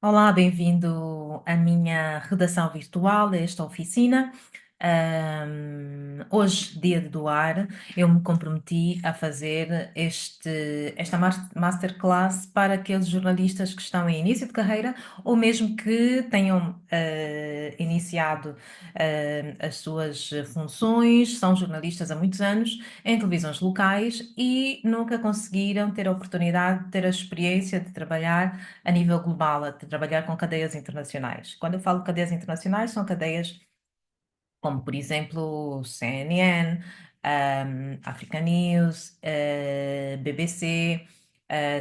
Olá, bem-vindo à minha redação virtual, a esta oficina. Hoje, dia de doar, eu me comprometi a fazer esta masterclass para aqueles jornalistas que estão em início de carreira ou mesmo que tenham iniciado as suas funções, são jornalistas há muitos anos em televisões locais e nunca conseguiram ter a oportunidade de ter a experiência de trabalhar a nível global, a trabalhar com cadeias internacionais. Quando eu falo de cadeias internacionais, são cadeias como, por exemplo, CNN, Africa News, BBC.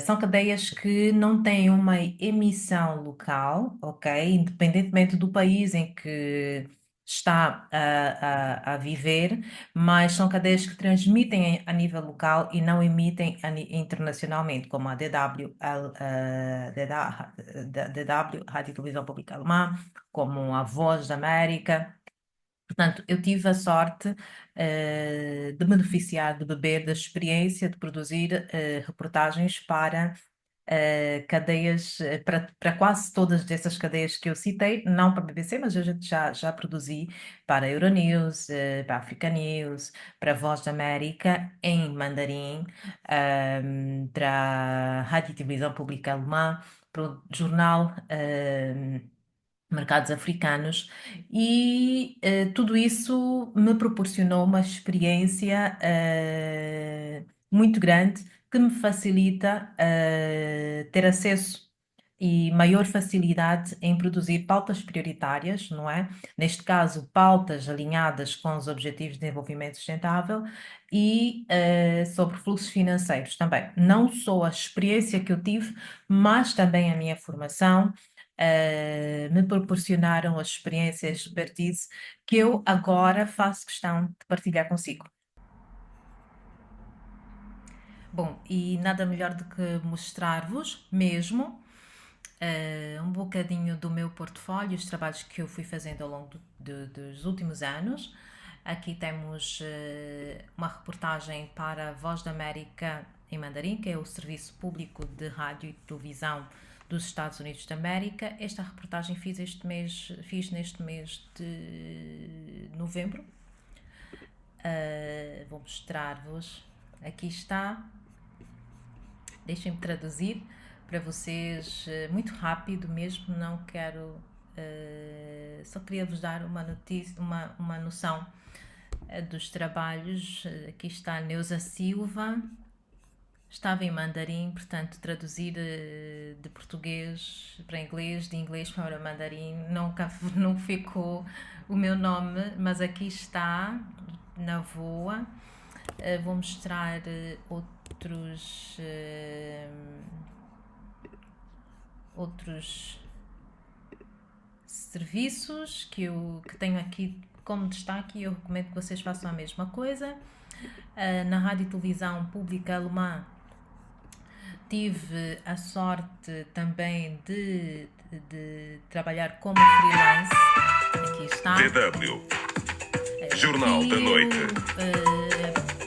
São cadeias que não têm uma emissão local, ok? Independentemente do país em que está a viver, mas são cadeias que transmitem a nível local e não emitem internacionalmente, como a DW, DW, Rádio e Televisão Pública Alemã, como a Voz da América. Portanto, eu tive a sorte, de beneficiar, de beber da experiência de produzir, reportagens para, cadeias, para quase todas dessas cadeias que eu citei, não para a BBC, mas eu já produzi para a Euronews, para a Africa News, para a Voz da América, em mandarim, para a Rádio e Televisão Pública Alemã, para o jornal, mercados africanos e tudo isso me proporcionou uma experiência muito grande que me facilita ter acesso e maior facilidade em produzir pautas prioritárias, não é? Neste caso, pautas alinhadas com os Objetivos de Desenvolvimento Sustentável e sobre fluxos financeiros também. Não só a experiência que eu tive, mas também a minha formação me proporcionaram as experiências de expertise que eu agora faço questão de partilhar consigo. Bom, e nada melhor do que mostrar-vos mesmo um bocadinho do meu portfólio, os trabalhos que eu fui fazendo ao longo dos últimos anos. Aqui temos uma reportagem para a Voz da América em Mandarim, que é o serviço público de rádio e televisão dos Estados Unidos da América. Esta reportagem fiz neste mês de novembro. Vou mostrar-vos. Aqui está. Deixem-me traduzir para vocês muito rápido mesmo. Não quero. Só queria vos dar uma notícia, uma noção dos trabalhos. Aqui está a Neuza Silva. Estava em mandarim, portanto, traduzir de português para inglês, de inglês para mandarim, não ficou o meu nome, mas aqui está, na voa. Vou mostrar outros serviços que tenho aqui como destaque e eu recomendo que vocês façam a mesma coisa. Na Rádio e Televisão Pública Alemã tive a sorte também de trabalhar como freelance. Aqui está. DW Jornal da Noite.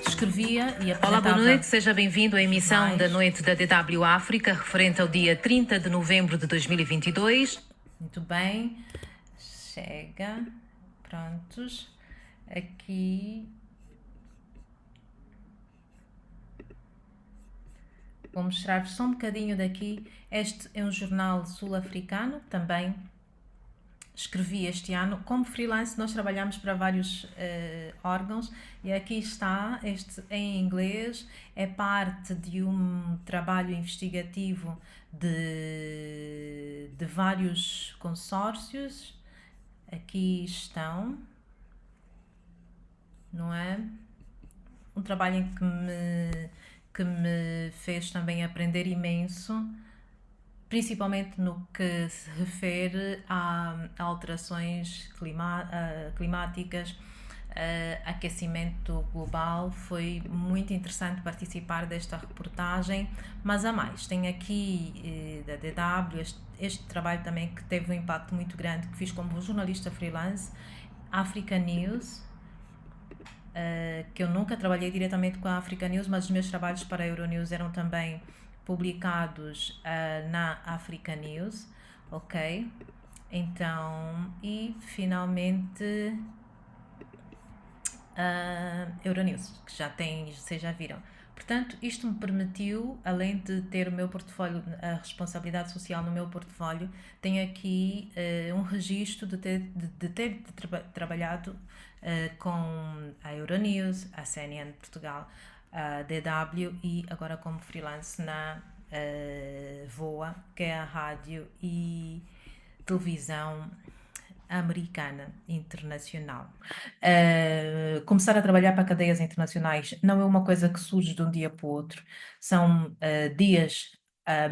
Escrevia e apresentava. Olá, boa noite. Seja bem-vindo à emissão jornais. da noite da DW África, referente ao dia 30 de novembro de 2022. Muito bem. Chega. Prontos. Aqui. Vou mostrar-vos só um bocadinho daqui. Este é um jornal sul-africano, também escrevi este ano. Como freelance, nós trabalhamos para vários órgãos e aqui está, este em inglês, é parte de um trabalho investigativo de vários consórcios. Aqui estão, não é? Um trabalho em que me fez também aprender imenso, principalmente no que se refere a alterações climáticas, aquecimento global. Foi muito interessante participar desta reportagem, mas há mais. Tem aqui da DW este trabalho também que teve um impacto muito grande, que fiz como jornalista freelance, Africa News, que eu nunca trabalhei diretamente com a Africa News, mas os meus trabalhos para a Euronews eram também publicados na Africa News. Ok? Então, e finalmente Euronews, que já tem, vocês já viram. Portanto, isto me permitiu, além de ter o meu portfólio, a responsabilidade social no meu portfólio, tenho aqui um registro de ter trabalhado com a Euronews, a CNN de Portugal, a DW e agora como freelance na VOA, que é a rádio e televisão americana, internacional. Começar a trabalhar para cadeias internacionais não é uma coisa que surge de um dia para o outro, são dias,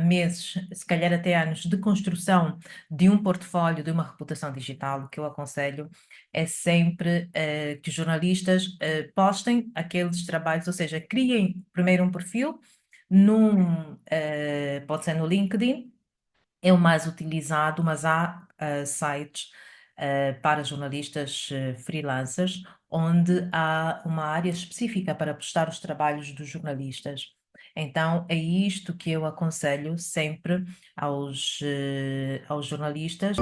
meses, se calhar até anos de construção de um portfólio, de uma reputação digital. O que eu aconselho é sempre que os jornalistas postem aqueles trabalhos, ou seja, criem primeiro um perfil, pode ser no LinkedIn, é o mais utilizado, mas há sites para jornalistas freelancers, onde há uma área específica para postar os trabalhos dos jornalistas. Então, é isto que eu aconselho sempre aos jornalistas.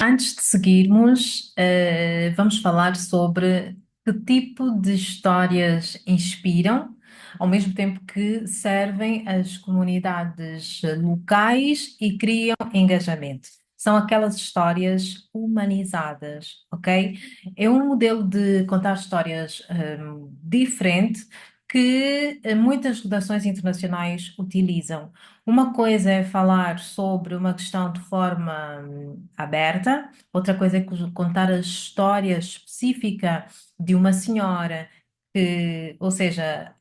Antes de seguirmos, vamos falar sobre que tipo de histórias inspiram, ao mesmo tempo que servem as comunidades locais e criam engajamento. São aquelas histórias humanizadas, ok? É um modelo de contar histórias, diferente que muitas redações internacionais utilizam. Uma coisa é falar sobre uma questão de forma aberta, outra coisa é contar a história específica de uma senhora que, ou seja,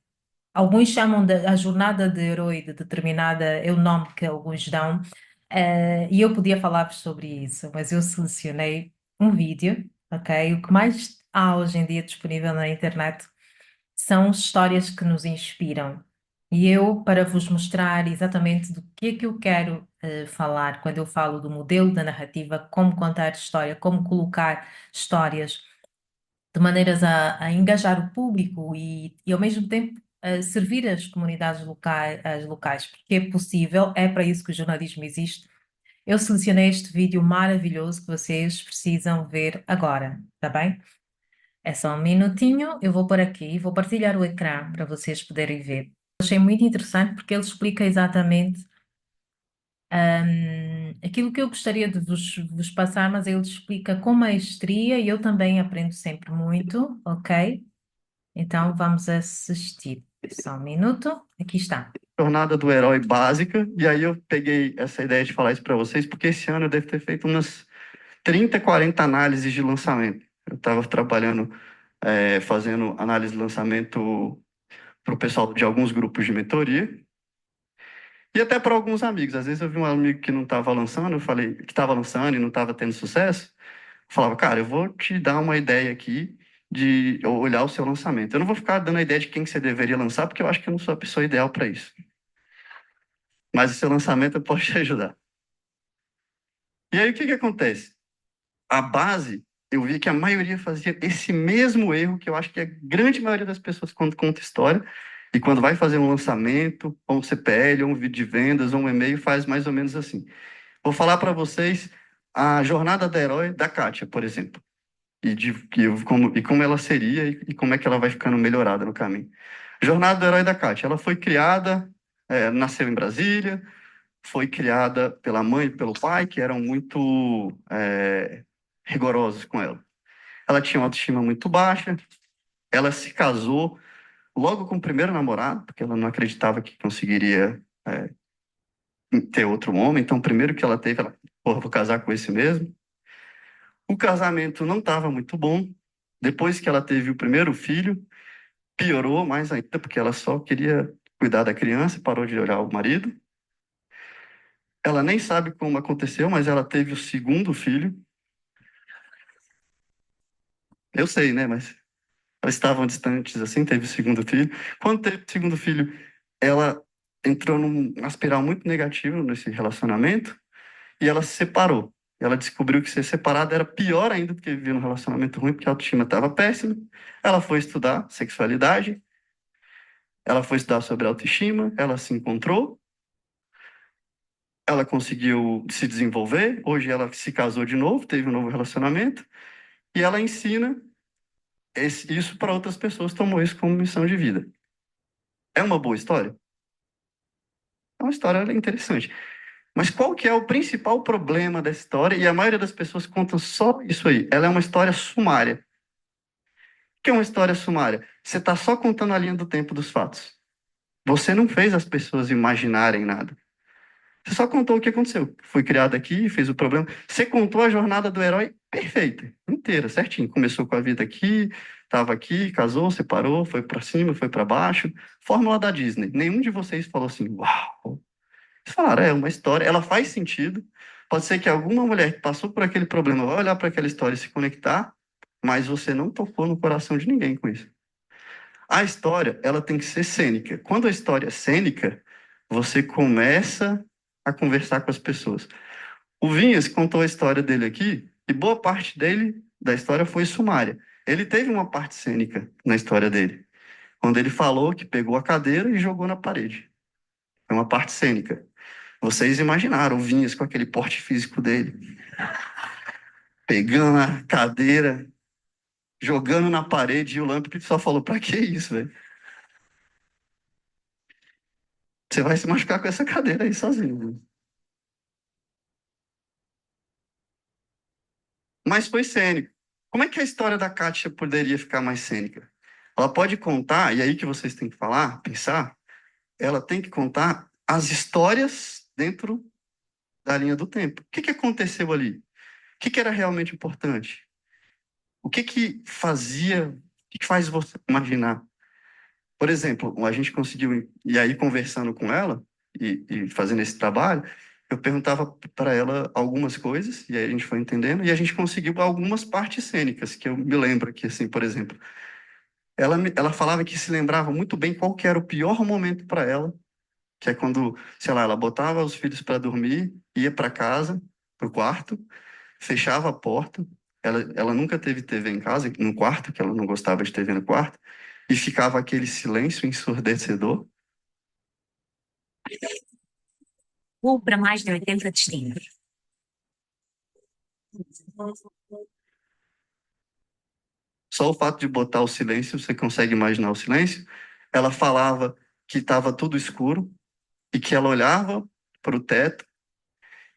alguns chamam de a jornada de herói de determinada, é o nome que alguns dão, e eu podia falar-vos sobre isso, mas eu selecionei um vídeo, ok? O que mais há hoje em dia disponível na internet são histórias que nos inspiram. E eu, para vos mostrar exatamente do que é que eu quero falar quando eu falo do modelo da narrativa, como contar história, como colocar histórias de maneiras a engajar o público e ao mesmo tempo servir as comunidades locais, as locais, porque é possível, é para isso que o jornalismo existe. Eu selecionei este vídeo maravilhoso que vocês precisam ver agora, tá bem? É só um minutinho, eu vou por aqui, vou partilhar o ecrã para vocês poderem ver. Achei muito interessante porque ele explica exatamente aquilo que eu gostaria de vos passar, mas ele explica com maestria e eu também aprendo sempre muito, ok? Então vamos assistir. Só um minuto, aqui está. Jornada do herói básica, e aí eu peguei essa ideia de falar isso para vocês, porque esse ano eu devo ter feito umas 30, 40 análises de lançamento. Eu estava trabalhando, fazendo análise de lançamento para o pessoal de alguns grupos de mentoria, e até para alguns amigos. Às vezes eu vi um amigo que não estava lançando, eu falei, que estava lançando e não estava tendo sucesso, eu falava, cara, eu vou te dar uma ideia aqui de olhar o seu lançamento. Eu não vou ficar dando a ideia de quem você deveria lançar, porque eu acho que eu não sou a pessoa ideal para isso. Mas o seu lançamento eu posso te ajudar. E aí o que que acontece? A base, eu vi que a maioria fazia esse mesmo erro que eu acho que a grande maioria das pessoas quando conta história e quando vai fazer um lançamento, ou um CPL, ou um vídeo de vendas, ou um e-mail, faz mais ou menos assim. Vou falar para vocês a jornada da herói da Kátia, por exemplo, e como ela seria e como é que ela vai ficando melhorada no caminho. Jornada do herói da Kátia, ela foi criada, nasceu em Brasília, foi criada pela mãe e pelo pai, que eram muito rigorosos com ela. Ela tinha uma autoestima muito baixa, ela se casou logo com o primeiro namorado, porque ela não acreditava que conseguiria ter outro homem, então o primeiro que ela teve, ela, porra, vou casar com esse mesmo. O casamento não estava muito bom, depois que ela teve o primeiro filho, piorou mais ainda, porque ela só queria cuidar da criança, parou de olhar o marido. Ela nem sabe como aconteceu, mas ela teve o segundo filho. Eu sei, né? Mas elas estavam distantes assim, teve o segundo filho. Quando teve o segundo filho, ela entrou numa espiral muito negativa nesse relacionamento e ela se separou. E ela descobriu que ser separada era pior ainda do que viver num relacionamento ruim, porque a autoestima estava péssima. Ela foi estudar sexualidade, ela foi estudar sobre autoestima, ela se encontrou, ela conseguiu se desenvolver. Hoje ela se casou de novo, teve um novo relacionamento, e ela ensina isso para outras pessoas, tomou isso como missão de vida. É uma boa história? É uma história interessante. Mas qual que é o principal problema dessa história? E a maioria das pessoas contam só isso aí. Ela é uma história sumária. O que é uma história sumária? Você está só contando a linha do tempo dos fatos. Você não fez as pessoas imaginarem nada. Você só contou o que aconteceu. Foi criado aqui, fez o problema. Você contou a jornada do herói perfeita, inteira, certinho. Começou com a vida aqui, estava aqui, casou, separou, foi para cima, foi para baixo. Fórmula da Disney. Nenhum de vocês falou assim, uau. Vocês falaram, é uma história, ela faz sentido. Pode ser que alguma mulher que passou por aquele problema vai olhar para aquela história e se conectar, mas você não tocou no coração de ninguém com isso. A história, ela tem que ser cênica. Quando a história é cênica, você começa a conversar com as pessoas. O Vinhas contou a história dele aqui, e boa parte dele, da história, foi sumária. Ele teve uma parte cênica na história dele, quando ele falou que pegou a cadeira e jogou na parede. É uma parte cênica. Vocês imaginaram o Vinhas com aquele porte físico dele, pegando a cadeira, jogando na parede, e o Lampard só falou, pra que isso, velho? Você vai se machucar com essa cadeira aí sozinho. Viu? Mas foi cênico. Como é que a história da Kátia poderia ficar mais cênica? Ela pode contar, e aí que vocês têm que falar, pensar, ela tem que contar as histórias dentro da linha do tempo. O que que aconteceu ali? O que que era realmente importante? O que que fazia, o que que faz você imaginar? Por exemplo, a gente conseguiu, e aí conversando com ela e fazendo esse trabalho, eu perguntava para ela algumas coisas, e aí a gente foi entendendo, e a gente conseguiu algumas partes cênicas, que eu me lembro que, assim, por exemplo, ela falava que se lembrava muito bem qual que era o pior momento para ela, que é quando, sei lá, ela botava os filhos para dormir, ia para casa, para o quarto, fechava a porta, ela nunca teve TV em casa, no quarto, que ela não gostava de TV no quarto, e ficava aquele silêncio ensurdecedor. Voo para mais de 80 destinos. Só o fato de botar o silêncio, você consegue imaginar o silêncio? Ela falava que estava tudo escuro e que ela olhava para o teto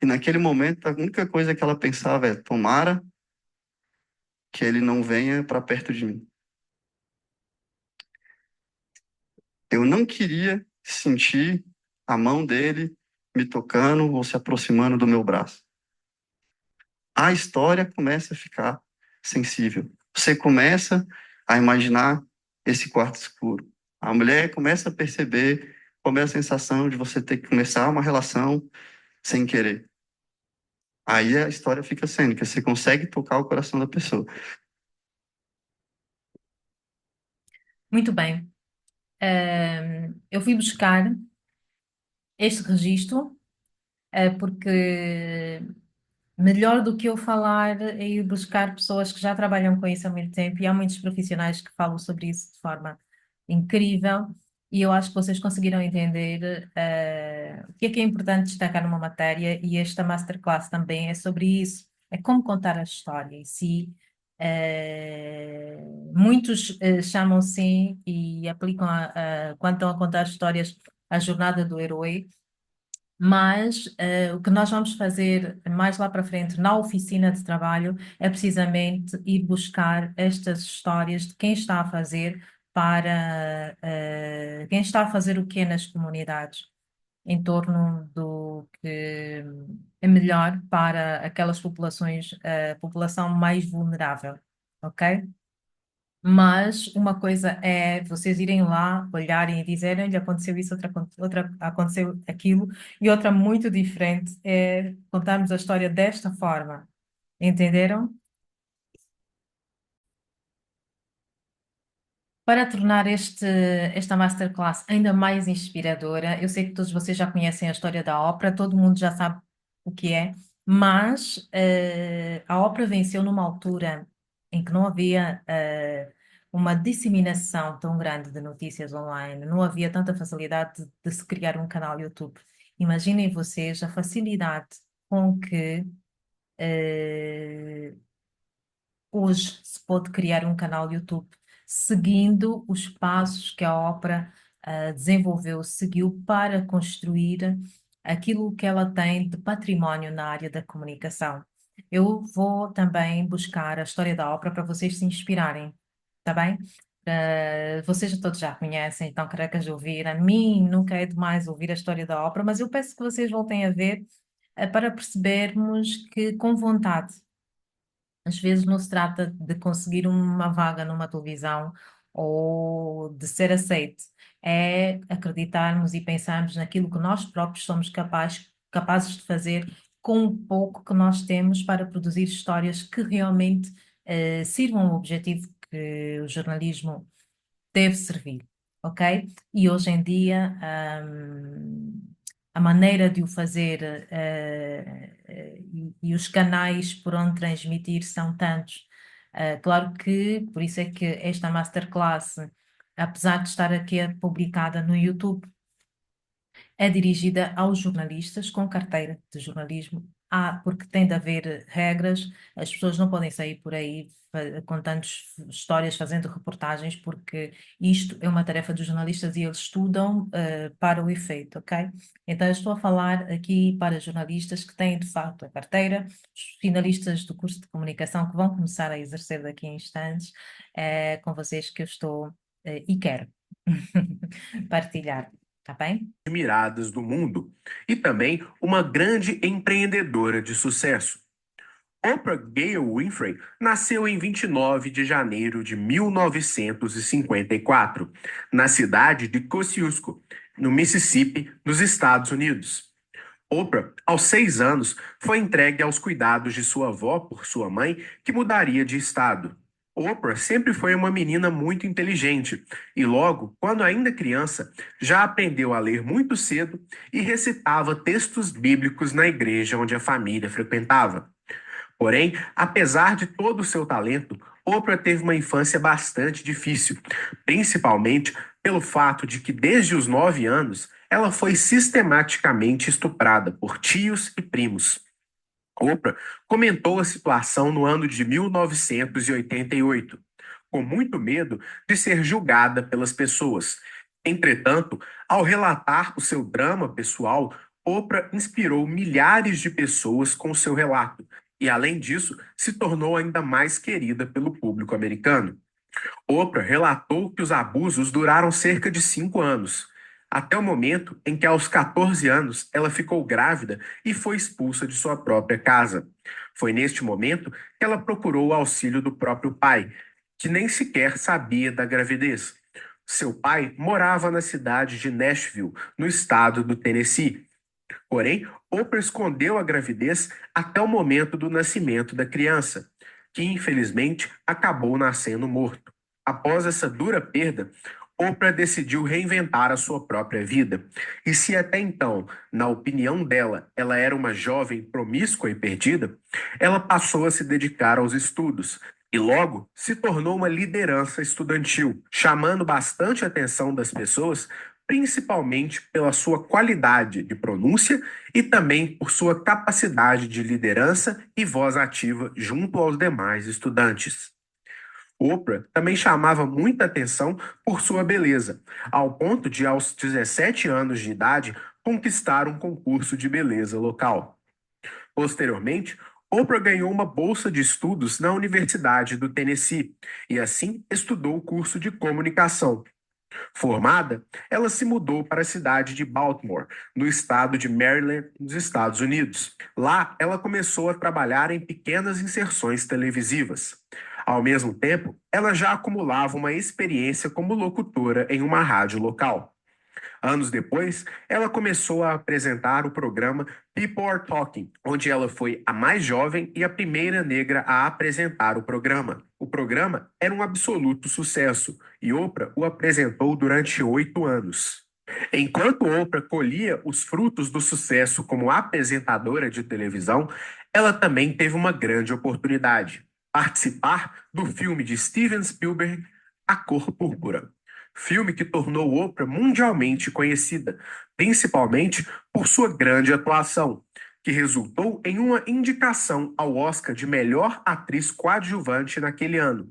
e naquele momento a única coisa que ela pensava é: tomara que ele não venha para perto de mim. Eu não queria sentir a mão dele me tocando ou se aproximando do meu braço. A história começa a ficar sensível. Você começa a imaginar esse quarto escuro. A mulher começa a perceber como é a sensação de você ter que começar uma relação sem querer. Aí a história fica cênica, você consegue tocar o coração da pessoa. Muito bem. Eu fui buscar este registro, porque melhor do que eu falar é ir buscar pessoas que já trabalham com isso há muito tempo, e há muitos profissionais que falam sobre isso de forma incrível, e eu acho que vocês conseguiram entender o que é importante destacar numa matéria, e esta masterclass também é sobre isso, é como contar a história em si. Muitos chamam sim e aplicam quando estão a contar histórias a jornada do herói, mas o que nós vamos fazer mais lá para frente na oficina de trabalho é precisamente ir buscar estas histórias de quem está a fazer para quem está a fazer o quê nas comunidades, em torno do que é melhor para aquelas populações, a população mais vulnerável, ok? Mas uma coisa é vocês irem lá, olharem e dizerem, olha, aconteceu isso, outra aconteceu aquilo, e outra muito diferente é contarmos a história desta forma. Entenderam? Para tornar esta masterclass ainda mais inspiradora, eu sei que todos vocês já conhecem a história da ópera, todo mundo já sabe o que é, Mas a ópera venceu numa altura em que não havia uma disseminação tão grande de notícias online, não havia tanta facilidade de se criar um canal YouTube. Imaginem vocês a facilidade com que eh, hoje se pode criar um canal YouTube seguindo os passos que a ópera desenvolveu, seguiu para construir aquilo que ela tem de património na área da comunicação. Eu vou também buscar a história da ópera para vocês se inspirarem, tá bem? Vocês todos já conhecem, então carecas de ouvir. A mim nunca é demais ouvir a história da ópera, mas eu peço que vocês voltem a ver para percebermos que com vontade às vezes não se trata de conseguir uma vaga numa televisão ou de ser aceite, é acreditarmos e pensarmos naquilo que nós próprios somos capazes de fazer com o pouco que nós temos para produzir histórias que realmente sirvam ao objetivo que o jornalismo deve servir, ok? E hoje em dia, a maneira de o fazer, e os canais por onde transmitir são tantos. Claro que, por isso é que esta masterclass, apesar de estar aqui publicada no YouTube, é dirigida aos jornalistas com carteira de jornalismo. Porque tem de haver regras, as pessoas não podem sair por aí contando histórias, fazendo reportagens, porque isto é uma tarefa dos jornalistas e eles estudam para o efeito, ok? Então, eu estou a falar aqui para jornalistas que têm de facto a carteira, os finalistas do curso de comunicação que vão começar a exercer daqui a instantes, é com vocês que eu estou e quero partilhar. Tá bem? Admiradas do mundo e também uma grande empreendedora de sucesso. Oprah Gale Winfrey nasceu em 29 de janeiro de 1954, na cidade de Kosciuszko, no Mississippi, nos Estados Unidos. Oprah, aos 6 anos, foi entregue aos cuidados de sua avó por sua mãe, que mudaria de estado. Oprah sempre foi uma menina muito inteligente e logo, quando ainda criança, já aprendeu a ler muito cedo e recitava textos bíblicos na igreja onde a família frequentava. Porém, apesar de todo o seu talento, Oprah teve uma infância bastante difícil, principalmente pelo fato de que desde os 9 anos ela foi sistematicamente estuprada por tios e primos. Oprah comentou a situação no ano de 1988, com muito medo de ser julgada pelas pessoas. Entretanto, ao relatar o seu drama pessoal, Oprah inspirou milhares de pessoas com seu relato e, além disso, se tornou ainda mais querida pelo público americano. Oprah relatou que os abusos duraram cerca de 5 anos, até o momento em que, aos 14 anos, ela ficou grávida e foi expulsa de sua própria casa. Foi neste momento que ela procurou o auxílio do próprio pai, que nem sequer sabia da gravidez. Seu pai morava na cidade de Nashville, no estado do Tennessee. Porém, Oprah escondeu a gravidez até o momento do nascimento da criança, que infelizmente acabou nascendo morto. Após essa dura perda, Oprah decidiu reinventar a sua própria vida. E se até então, na opinião dela, ela era uma jovem promíscua e perdida, ela passou a se dedicar aos estudos e logo se tornou uma liderança estudantil, chamando bastante a atenção das pessoas, principalmente pela sua qualidade de pronúncia e também por sua capacidade de liderança e voz ativa junto aos demais estudantes. Oprah também chamava muita atenção por sua beleza, ao ponto de, aos 17 anos de idade, conquistar um concurso de beleza local. Posteriormente, Oprah ganhou uma bolsa de estudos na Universidade do Tennessee e, assim, estudou o curso de comunicação. Formada, ela se mudou para a cidade de Baltimore, no estado de Maryland, nos Estados Unidos. Lá, ela começou a trabalhar em pequenas inserções televisivas. Ao mesmo tempo, ela já acumulava uma experiência como locutora em uma rádio local. Anos depois, ela começou a apresentar o programa People Are Talking, onde ela foi a mais jovem e a primeira negra a apresentar o programa. O programa era um absoluto sucesso e Oprah o apresentou durante 8 anos. Enquanto Oprah colhia os frutos do sucesso como apresentadora de televisão, ela também teve uma grande oportunidade: participar do filme de Steven Spielberg, A Cor Púrpura. Filme que tornou Oprah mundialmente conhecida, principalmente por sua grande atuação, que resultou em uma indicação ao Oscar de melhor atriz coadjuvante naquele ano.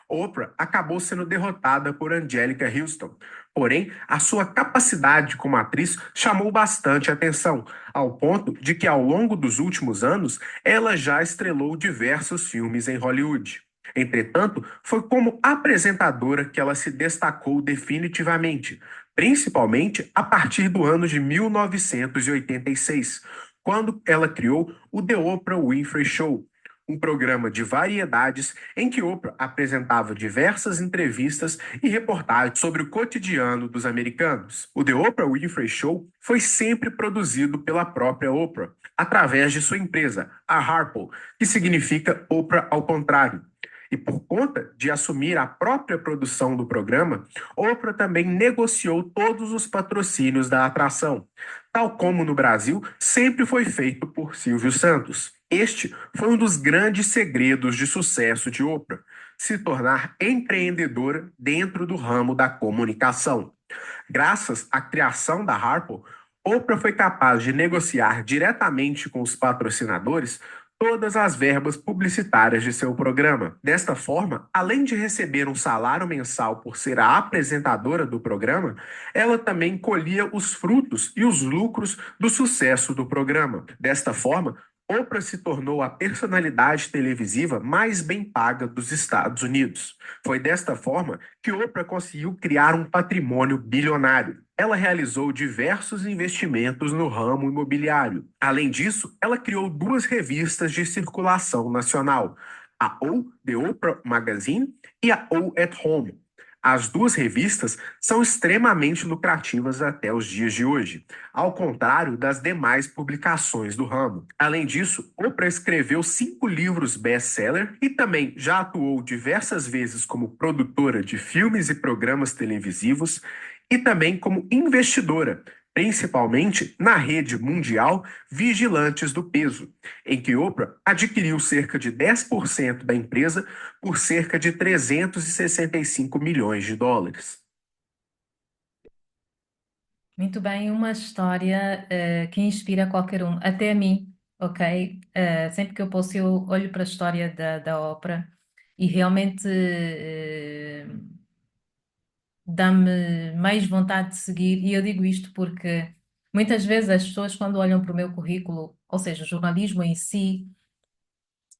Oprah acabou sendo derrotada por Angélica Houston. Porém, a sua capacidade como atriz chamou bastante atenção, ao ponto de que, ao longo dos últimos anos, ela já estrelou diversos filmes em Hollywood. Entretanto, foi como apresentadora que ela se destacou definitivamente, principalmente a partir do ano de 1986, quando ela criou o The Oprah Winfrey Show, um programa de variedades em que Oprah apresentava diversas entrevistas e reportagens sobre o cotidiano dos americanos. O The Oprah Winfrey Show foi sempre produzido pela própria Oprah, através de sua empresa, a Harpo, que significa Oprah ao contrário. E por conta de assumir a própria produção do programa, Oprah também negociou todos os patrocínios da atração, tal como no Brasil sempre foi feito por Silvio Santos. Este foi um dos grandes segredos de sucesso de Oprah, se tornar empreendedora dentro do ramo da comunicação. Graças à criação da Harpo, Oprah foi capaz de negociar diretamente com os patrocinadores todas as verbas publicitárias de seu programa. Desta forma, além de receber um salário mensal por ser a apresentadora do programa, ela também colhia os frutos e os lucros do sucesso do programa. Desta forma, Oprah se tornou a personalidade televisiva mais bem paga dos Estados Unidos. Foi desta forma que Oprah conseguiu criar um patrimônio bilionário. Ela realizou diversos investimentos no ramo imobiliário. Além disso, ela criou duas revistas de circulação nacional, a O The Oprah Magazine e a O at Home. As duas revistas são extremamente lucrativas até os dias de hoje, ao contrário das demais publicações do ramo. Além disso, Oprah escreveu 5 livros best-seller e também já atuou diversas vezes como produtora de filmes e programas televisivos e também como investidora, principalmente na rede mundial Vigilantes do Peso, em que Oprah adquiriu cerca de 10% da empresa por cerca de 365 milhões de dólares. Muito bem, uma história que inspira qualquer um, até a mim, ok? Sempre que eu posso, eu olho para a história da ópera e realmente dá-me mais vontade de seguir. E eu digo isto porque muitas vezes as pessoas, quando olham para o meu currículo, ou seja, o jornalismo em si,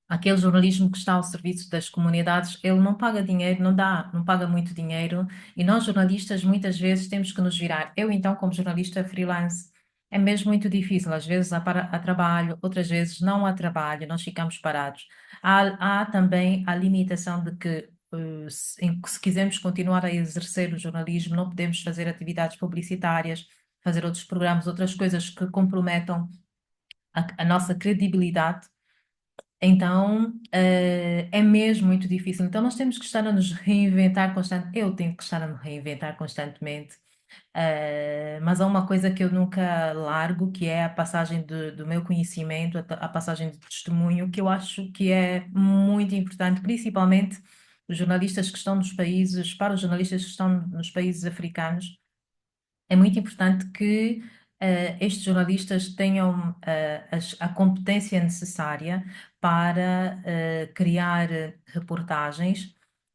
aquele jornalismo que está ao serviço das comunidades, ele não paga dinheiro, não paga muito dinheiro, e nós jornalistas muitas vezes temos que nos virar. Eu então, como jornalista freelance, é mesmo muito difícil. Às vezes há trabalho, outras vezes não há trabalho, nós ficamos parados. Há também a limitação de que se quisermos continuar a exercer o jornalismo, não podemos fazer atividades publicitárias, fazer outros programas, outras coisas que comprometam a nossa credibilidade. Então, é mesmo muito difícil. Então, nós temos que estar a nos reinventar constantemente. Eu tenho que estar a me reinventar constantemente. Mas há uma coisa que eu nunca largo, que é a passagem do meu conhecimento, a passagem de testemunho, que eu acho que é muito importante, principalmente os jornalistas que estão nos países, para os jornalistas que estão nos países africanos. É muito importante que estes jornalistas tenham a competência necessária para criar reportagens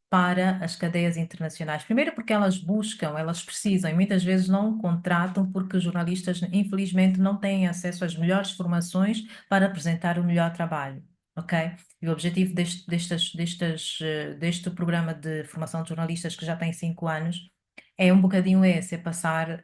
para as cadeias internacionais. Primeiro porque elas buscam, elas precisam e muitas vezes não contratam porque os jornalistas, infelizmente, não têm acesso às melhores formações para apresentar o melhor trabalho. Ok? E o objetivo deste programa de formação de jornalistas, que já tem 5 anos, é um bocadinho esse, é passar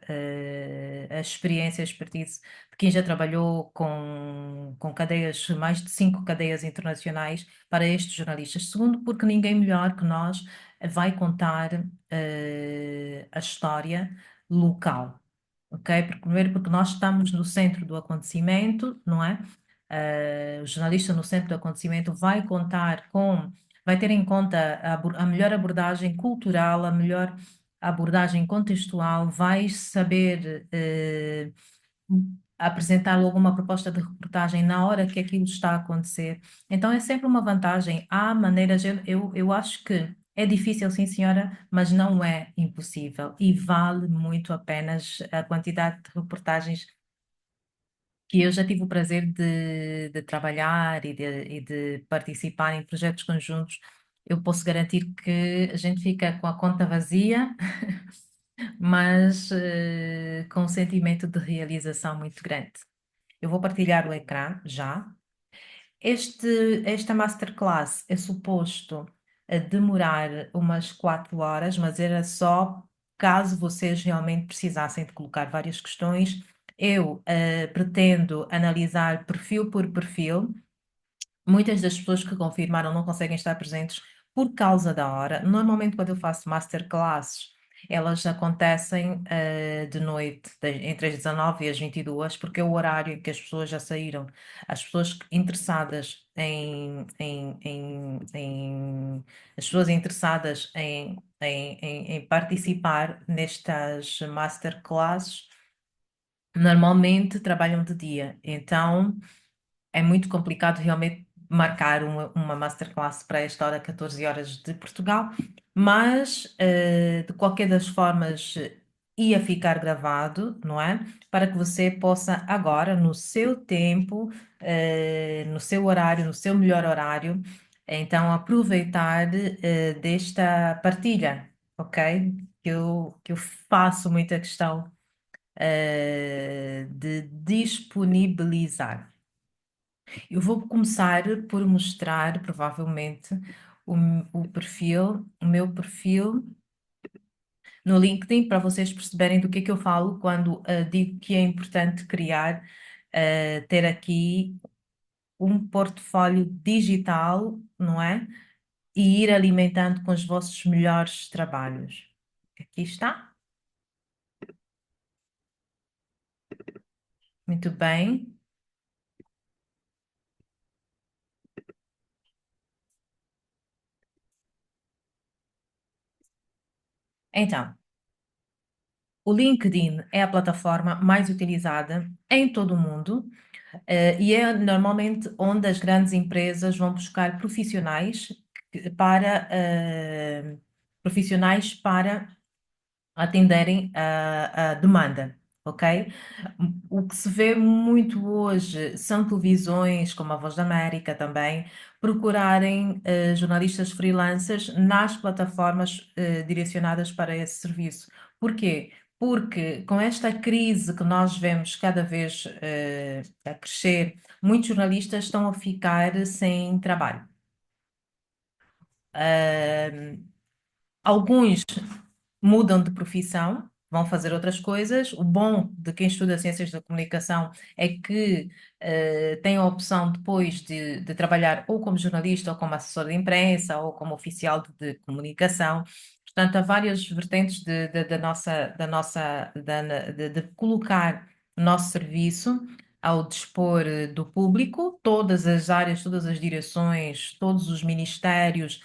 a experiência, a expertise de quem já trabalhou com cadeias, mais de 5 cadeias internacionais para estes jornalistas. Segundo, porque ninguém melhor que nós vai contar a história local, ok? Primeiro porque nós estamos no centro do acontecimento, não é? O jornalista no centro do acontecimento vai ter em conta a melhor abordagem cultural, a melhor abordagem contextual, vai saber apresentar logo uma proposta de reportagem na hora que aquilo está a acontecer. Então é sempre uma vantagem. Há maneiras, eu acho que é difícil, sim, senhora, mas não é impossível e vale muito a pena a quantidade de reportagens que eu já tive o prazer de trabalhar e de participar em projetos conjuntos. Eu posso garantir que a gente fica com a conta vazia, mas com um sentimento de realização muito grande. Eu vou partilhar o ecrã já. Esta masterclass é suposto demorar umas 4 horas, mas era só caso vocês realmente precisassem de colocar várias questões. Eu pretendo analisar perfil por perfil. Muitas das pessoas que confirmaram não conseguem estar presentes por causa da hora. Normalmente, quando eu faço masterclasses, elas acontecem de noite, entre as 19 e as 22, porque é o horário em que as pessoas já saíram. As pessoas interessadas as pessoas interessadas em participar nestas masterclasses normalmente trabalham de dia. Então é muito complicado realmente marcar uma masterclass para esta hora, 14 horas de Portugal, mas de qualquer das formas ia ficar gravado, não é? Para que você possa agora, no seu tempo, no seu horário, no seu melhor horário, então aproveitar desta partilha, ok? Que eu faço muita questão de disponibilizar. Eu vou começar por mostrar, provavelmente, o, o meu perfil no LinkedIn, para vocês perceberem do que eu falo quando digo que é importante criar, ter aqui um portfólio digital, não é? E ir alimentando com os vossos melhores trabalhos. Aqui está. Muito bem. Então, o LinkedIn é a plataforma mais utilizada em todo o mundo. E é normalmente onde as grandes empresas vão buscar profissionais para atenderem a demanda, ok? O que se vê muito hoje são televisões, como a Voz da América também, procurarem jornalistas freelancers nas plataformas direcionadas para esse serviço. Porquê? Porque com esta crise que nós vemos cada vez a crescer, muitos jornalistas estão a ficar sem trabalho. Alguns mudam de profissão, vão fazer outras coisas. O bom de quem estuda ciências da comunicação é que tem a opção depois de trabalhar ou como jornalista, ou como assessor de imprensa, ou como oficial de comunicação. Portanto, há várias vertentes de colocar o nosso serviço ao dispor do público, todas as áreas, todas as direções, todos os ministérios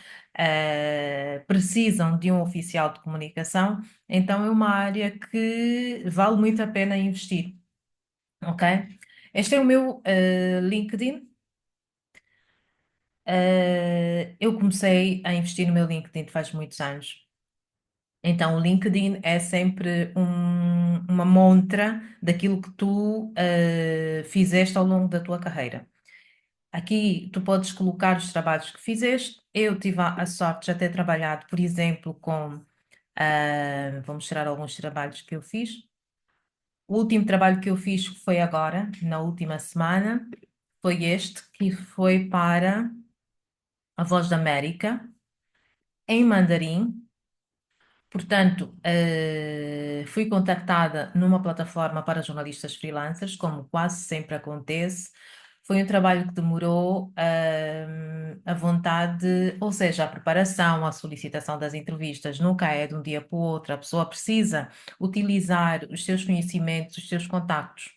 precisam de um oficial de comunicação, então é uma área que vale muito a pena investir, ok? Este é o meu LinkedIn. Eu comecei a investir no meu LinkedIn faz muitos anos. Então, o LinkedIn é sempre uma montra daquilo que tu fizeste ao longo da tua carreira. Aqui tu podes colocar os trabalhos que fizeste. Eu tive a sorte de já ter trabalhado, por exemplo, vou mostrar alguns trabalhos que eu fiz. O último trabalho que eu fiz foi agora, na última semana, foi este, que foi para a Voz da América, em mandarim. Portanto, fui contactada numa plataforma para jornalistas freelancers, como quase sempre acontece. Foi um trabalho que demorou, a vontade, ou seja, a preparação, a solicitação das entrevistas nunca é de um dia para o outro. A pessoa precisa utilizar os seus conhecimentos, os seus contactos.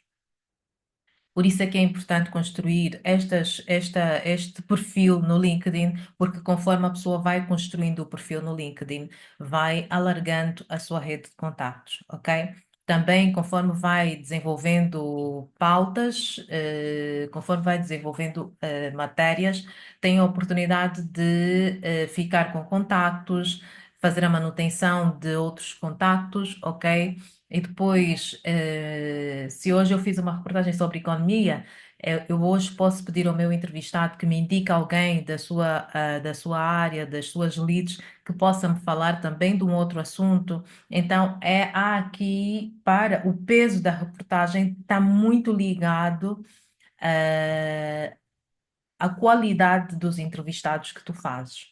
Por isso é que é importante construir este perfil no LinkedIn, porque conforme a pessoa vai construindo o perfil no LinkedIn, vai alargando a sua rede de contactos, ok? Também, conforme vai desenvolvendo pautas, conforme vai desenvolvendo matérias, tem a oportunidade de ficar com contactos, fazer a manutenção de outros contactos, ok? E depois, se hoje eu fiz uma reportagem sobre economia, eu hoje posso pedir ao meu entrevistado que me indique alguém da sua área, das suas leads, que possa me falar também de um outro assunto. Então, há aqui, para o peso da reportagem, está muito ligado, à qualidade dos entrevistados que tu fazes.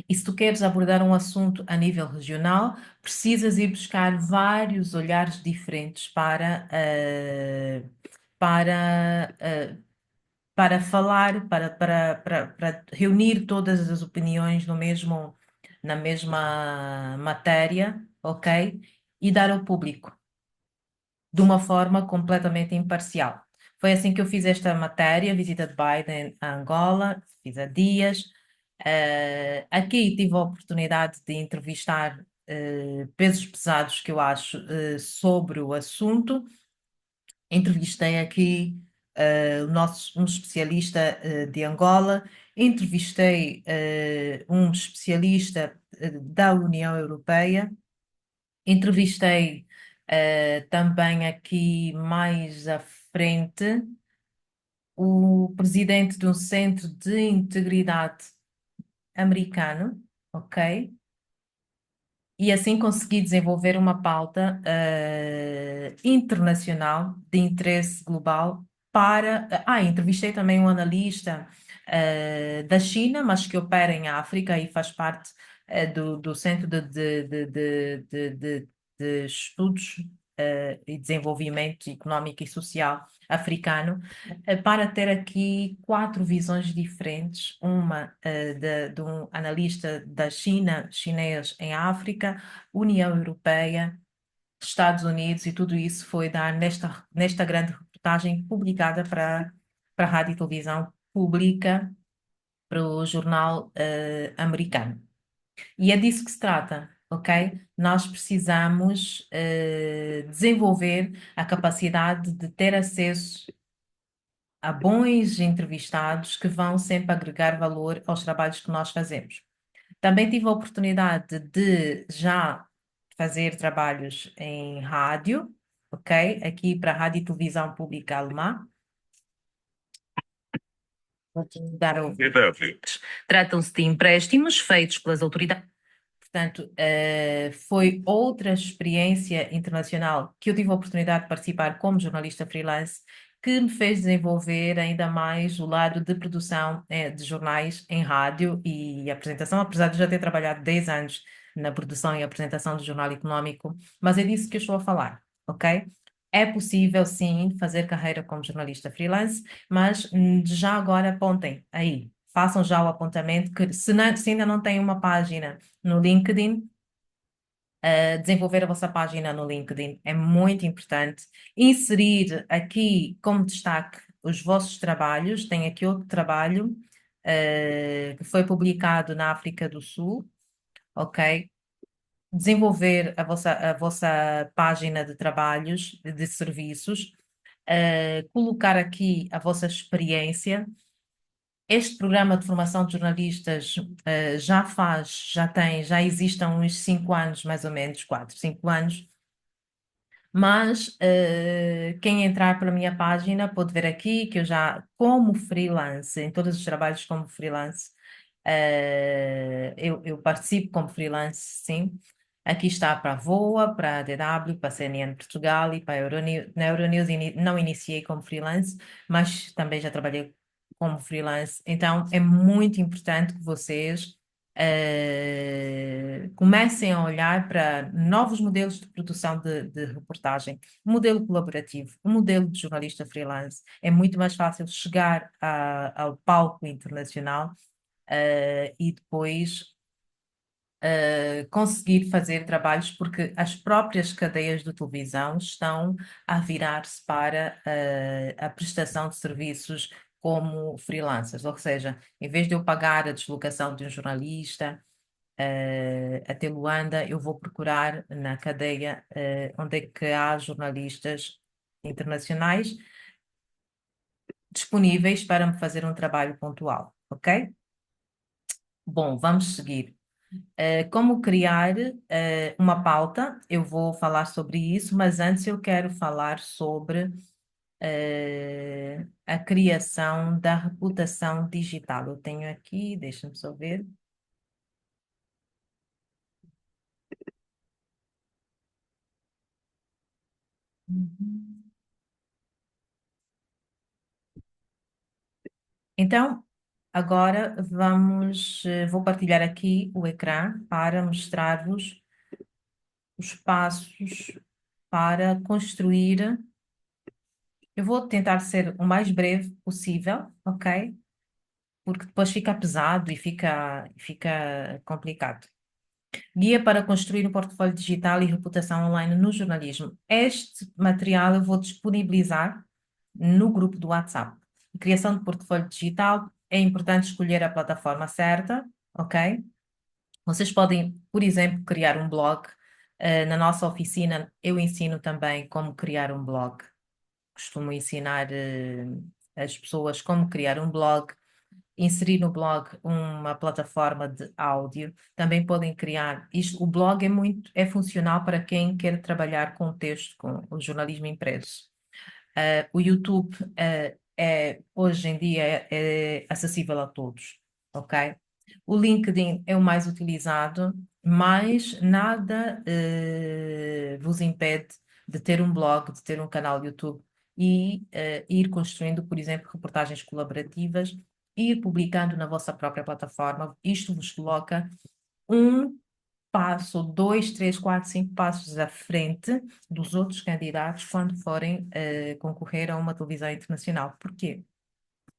E se tu queres abordar um assunto a nível regional, precisas ir buscar vários olhares diferentes para, eh, para falar, para reunir todas as opiniões na mesma matéria, ok? E dar ao público de uma forma completamente imparcial. Foi assim que eu fiz esta matéria, visita de Biden a Angola, fiz há dias. Aqui tive a oportunidade de entrevistar pesos pesados que eu acho sobre o assunto. Entrevistei aqui um especialista de Angola, entrevistei um especialista da União Europeia, entrevistei também aqui mais à frente o presidente de um centro de integridade americano, ok? E assim consegui desenvolver uma pauta internacional de interesse global para. Entrevistei também um analista da China, mas que opera em África e faz parte do Centro de Estudos e Desenvolvimento Económico e Social africano, para ter aqui quatro visões diferentes, uma de um analista da China, chinês em África, União Europeia, Estados Unidos, e tudo isso foi dar nesta grande reportagem publicada para a Rádio e Televisão Pública, para o jornal americano. E é disso que se trata, ok? Nós precisamos desenvolver a capacidade de ter acesso a bons entrevistados que vão sempre agregar valor aos trabalhos que nós fazemos. Também tive a oportunidade de já fazer trabalhos em rádio, ok? Aqui para a Rádio e Televisão Pública Alemã. Vou-te dar o... DW. Tratam-se de empréstimos feitos pelas autoridades. Portanto, foi outra experiência internacional que eu tive a oportunidade de participar como jornalista freelance, que me fez desenvolver ainda mais o lado de produção, de jornais em rádio e apresentação, apesar de já ter trabalhado 10 anos na produção e apresentação do jornal económico, mas é disso que eu estou a falar, ok? É possível, sim, fazer carreira como jornalista freelance, mas já agora apontem aí, façam já o apontamento que se ainda não têm uma página no LinkedIn, desenvolver a vossa página no LinkedIn é muito importante. Inserir aqui como destaque os vossos trabalhos. Tem aqui outro trabalho que foi publicado na África do Sul, ok? Desenvolver a vossa página de trabalhos, de serviços, colocar aqui a vossa experiência. Este programa de formação de jornalistas já existe há uns 5 anos, mais ou menos, 4, 5 anos, mas quem entrar pela minha página pode ver aqui que eu já, como freelance, em todos os trabalhos como freelance, eu participo como freelance, sim. Aqui está para a VOA, para a DW, para a CNN Portugal e para a Euronews. Na Euronews não iniciei como freelance, mas também já trabalhei como freelance. Então, é muito importante que vocês comecem a olhar para novos modelos de produção de reportagem, um modelo colaborativo, um modelo de jornalista freelance. É muito mais fácil chegar ao palco internacional e depois conseguir fazer trabalhos, porque as próprias cadeias de televisão estão a virar-se para a prestação de serviços como freelancers, ou seja, em vez de eu pagar a deslocação de um jornalista, até Luanda, eu vou procurar na cadeia, onde é que há jornalistas internacionais disponíveis para me fazer um trabalho pontual, ok? Bom, vamos seguir. Como criar uma pauta? Eu vou falar sobre isso, mas antes eu quero falar sobre a criação da reputação digital. Eu tenho aqui, deixa-me só ver. Uhum. Então, agora vou partilhar aqui o ecrã para mostrar-vos os passos para construir. Eu vou tentar ser o mais breve possível, ok? Porque depois fica pesado e fica complicado. Guia para construir um portfólio digital e reputação online no jornalismo. Este material eu vou disponibilizar no grupo do WhatsApp. A criação de portfólio digital é importante escolher a plataforma certa, ok? Vocês podem, por exemplo, criar um blog. Na nossa oficina, eu ensino também como criar um blog. Costumo ensinar as pessoas como criar um blog, inserir no blog uma plataforma de áudio. Também podem criar isto. O blog é funcional para quem quer trabalhar com texto, com o jornalismo impresso. O YouTube hoje em dia é acessível a todos, ok? O LinkedIn é o mais utilizado, mas nada vos impede de ter um blog, de ter um canal YouTube e ir construindo, por exemplo, reportagens colaborativas, ir publicando na vossa própria plataforma. Isto vos coloca um passo, dois, três, quatro, cinco passos à frente dos outros candidatos quando forem concorrer a uma televisão internacional. Porquê?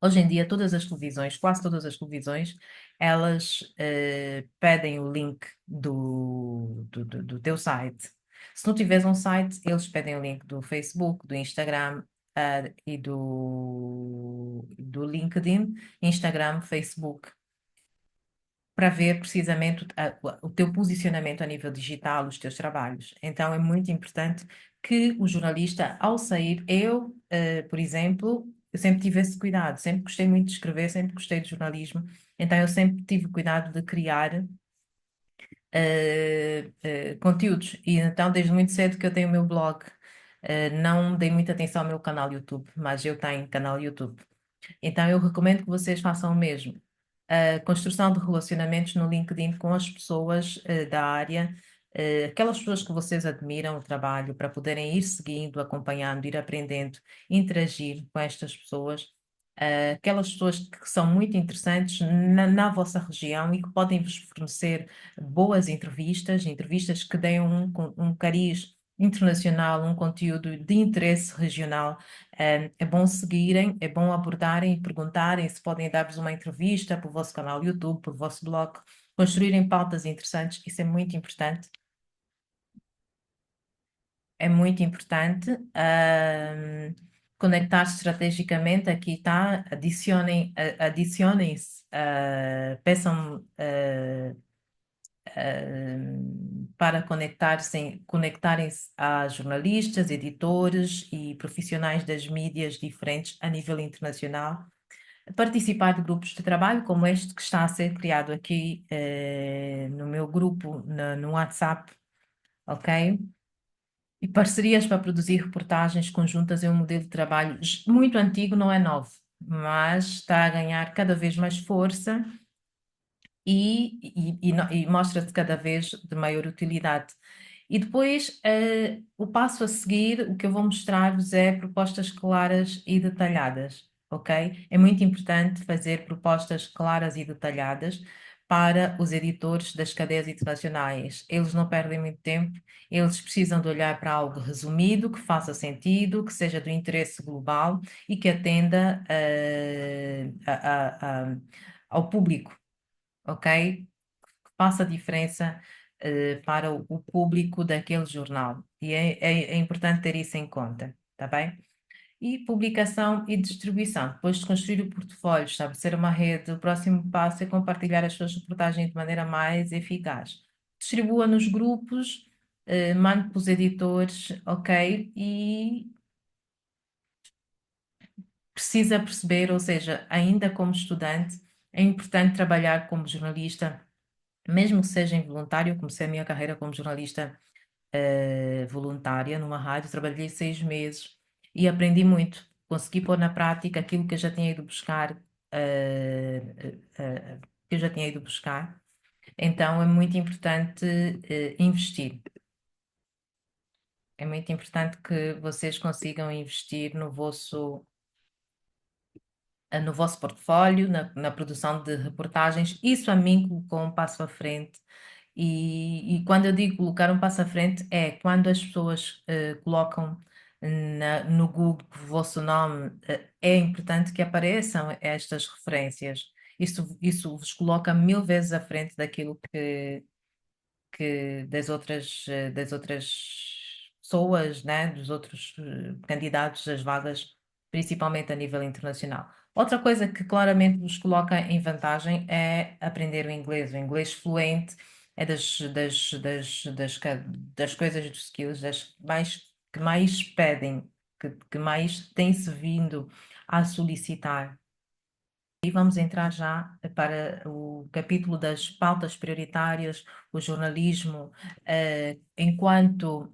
Hoje em dia, todas as televisões, quase todas as televisões, elas pedem o link do teu site. Se não tiveres um site, eles pedem o link do Facebook, do Instagram, e do LinkedIn, Instagram, Facebook, para ver precisamente o teu posicionamento a nível digital, os teus trabalhos. Então, é muito importante que o jornalista, ao sair, por exemplo, eu sempre tive esse cuidado, sempre gostei muito de escrever, sempre gostei de jornalismo, então eu sempre tive cuidado de criar conteúdos. E então, desde muito cedo que eu tenho o meu blog, não dei muita atenção ao meu canal YouTube, mas eu tenho canal YouTube. Então, eu recomendo que vocês façam o mesmo. A construção de relacionamentos no LinkedIn com as pessoas da área, aquelas pessoas que vocês admiram o trabalho, para poderem ir seguindo, acompanhando, ir aprendendo, interagir com estas pessoas. Aquelas pessoas que são muito interessantes na vossa região e que podem vos fornecer boas entrevistas, entrevistas que deem um cariz internacional, um conteúdo de interesse regional. É bom seguirem, é bom abordarem e perguntarem se podem dar-vos uma entrevista pelo vosso canal YouTube, pelo vosso blog, construírem pautas interessantes, isso é muito importante. É muito importante. Conectar-se estrategicamente, aqui está, adicionem-se, peçam para conectarem-se a jornalistas, editores e profissionais das mídias diferentes a nível internacional, participar de grupos de trabalho como este que está a ser criado aqui no meu grupo no WhatsApp, ok? E parcerias para produzir reportagens conjuntas é um modelo de trabalho muito antigo, não é novo, mas está a ganhar cada vez mais força e mostra-se cada vez de maior utilidade. E depois, o passo a seguir, o que eu vou mostrar-vos é propostas claras e detalhadas, ok? É muito importante fazer propostas claras e detalhadas para os editores das cadeias internacionais. Eles não perdem muito tempo, eles precisam de olhar para algo resumido, que faça sentido, que seja do interesse global e que atenda ao público, ok? Que faça diferença para o público daquele jornal. E é importante ter isso em conta, tá bem? E publicação e distribuição. Depois de construir o portfólio, estabelecer uma rede, o próximo passo é compartilhar as suas reportagens de maneira mais eficaz. Distribua nos grupos, mande para os editores, ok? E precisa perceber, ou seja, ainda como estudante, é importante trabalhar como jornalista, mesmo que seja involuntário. Eu comecei a minha carreira como jornalista voluntária numa rádio, trabalhei 6 meses e aprendi muito. Consegui pôr na prática aquilo que eu já tinha ido buscar, que eu já tinha ido buscar. Então é muito importante investir. É muito importante que vocês consigam investir no vosso portfólio, na produção de reportagens. Isso a mim colocou um passo à frente. E quando eu digo colocar um passo à frente, é quando as pessoas colocam no Google o vosso nome, é importante que apareçam estas referências. Isso vos coloca 1000 vezes à frente daquilo que das outras pessoas, né, dos outros candidatos às vagas, principalmente a nível internacional. Outra coisa que claramente vos coloca em vantagem é aprender o inglês. O inglês fluente é das coisas, dos skills, que mais pedem, que mais tem-se vindo a solicitar. E vamos entrar já para o capítulo das pautas prioritárias, o jornalismo, enquanto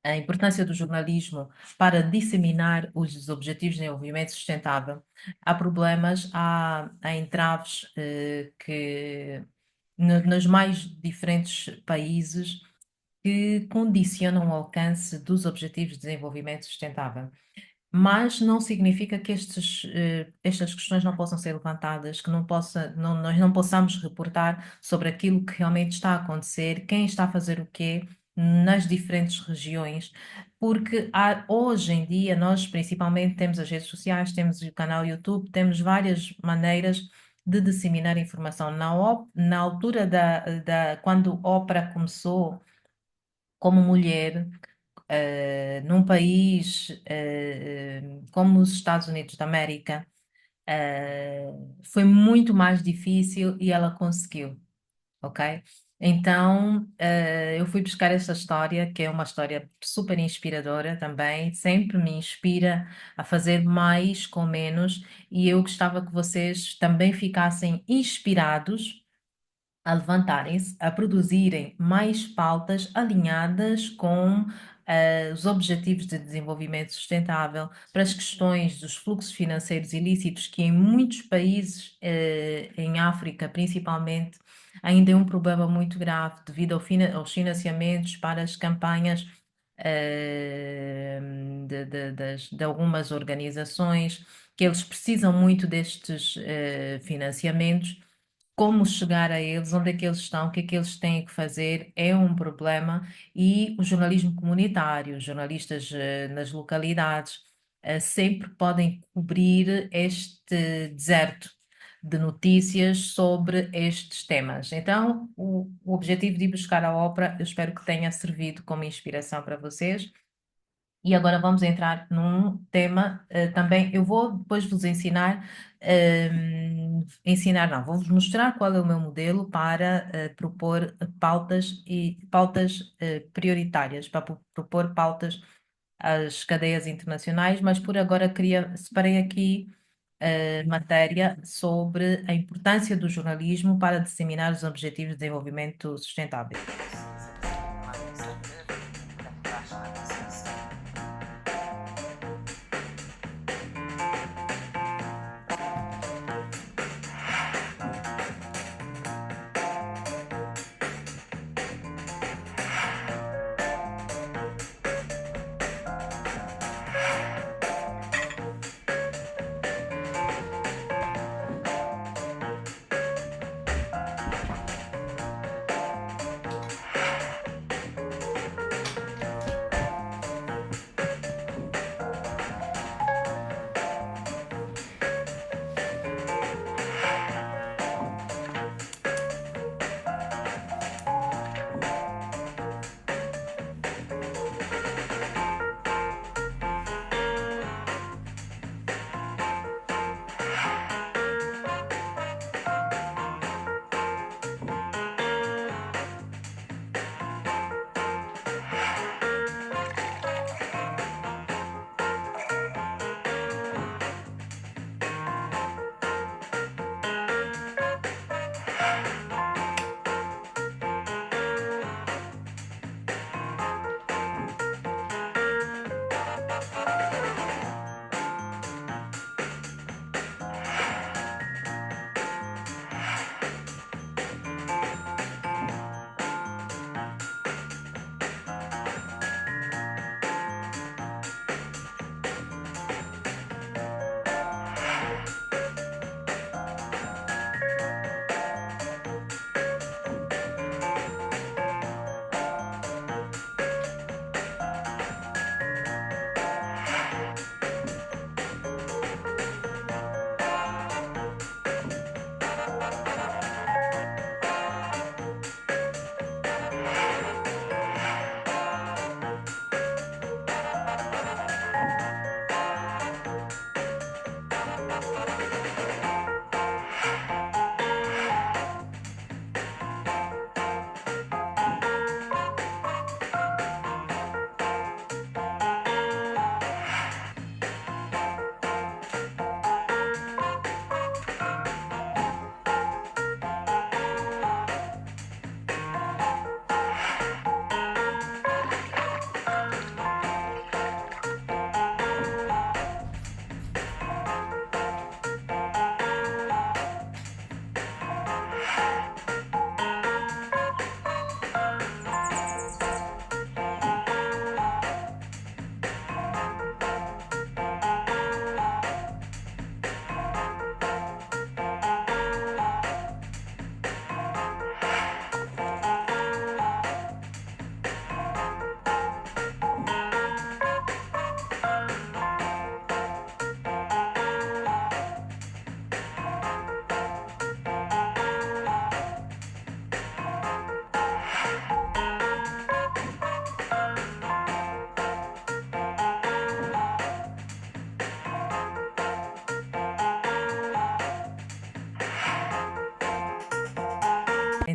a importância do jornalismo para disseminar os Objetivos de Desenvolvimento Sustentável. Há problemas, há entraves nos mais diferentes países que condicionam o alcance dos Objetivos de Desenvolvimento Sustentável. Mas não significa que estas questões não possam ser levantadas, que nós não possamos reportar sobre aquilo que realmente está a acontecer, quem está a fazer o quê nas diferentes regiões, porque hoje em dia nós principalmente temos as redes sociais, temos o canal YouTube, temos várias maneiras de disseminar informação. Na altura quando a ópera começou como mulher, num país como os Estados Unidos da América, foi muito mais difícil e ela conseguiu, ok? Então, eu fui buscar esta história, que é uma história super inspiradora também, sempre me inspira a fazer mais com menos, e eu gostava que vocês também ficassem inspirados a levantarem-se, a produzirem mais pautas alinhadas com os Objetivos de Desenvolvimento Sustentável, para as questões dos fluxos financeiros ilícitos, que em muitos países, em África principalmente, ainda é um problema muito grave devido aos financiamentos para as campanhas de algumas organizações, que eles precisam muito destes financiamentos. Como chegar a eles, onde é que eles estão, o que é que eles têm que fazer, é um problema. E o jornalismo comunitário, os jornalistas nas localidades, sempre podem cobrir este deserto de notícias sobre estes temas. Então, o objetivo de ir buscar a ópera, eu espero que tenha servido como inspiração para vocês. E agora vamos entrar num tema também. Eu vou depois vos ensinar, não, vou-vos mostrar qual é o meu modelo para propor pautas prioritárias, para propor pautas às cadeias internacionais, mas por agora separei aqui matéria sobre a importância do jornalismo para disseminar os Objetivos de Desenvolvimento Sustentável.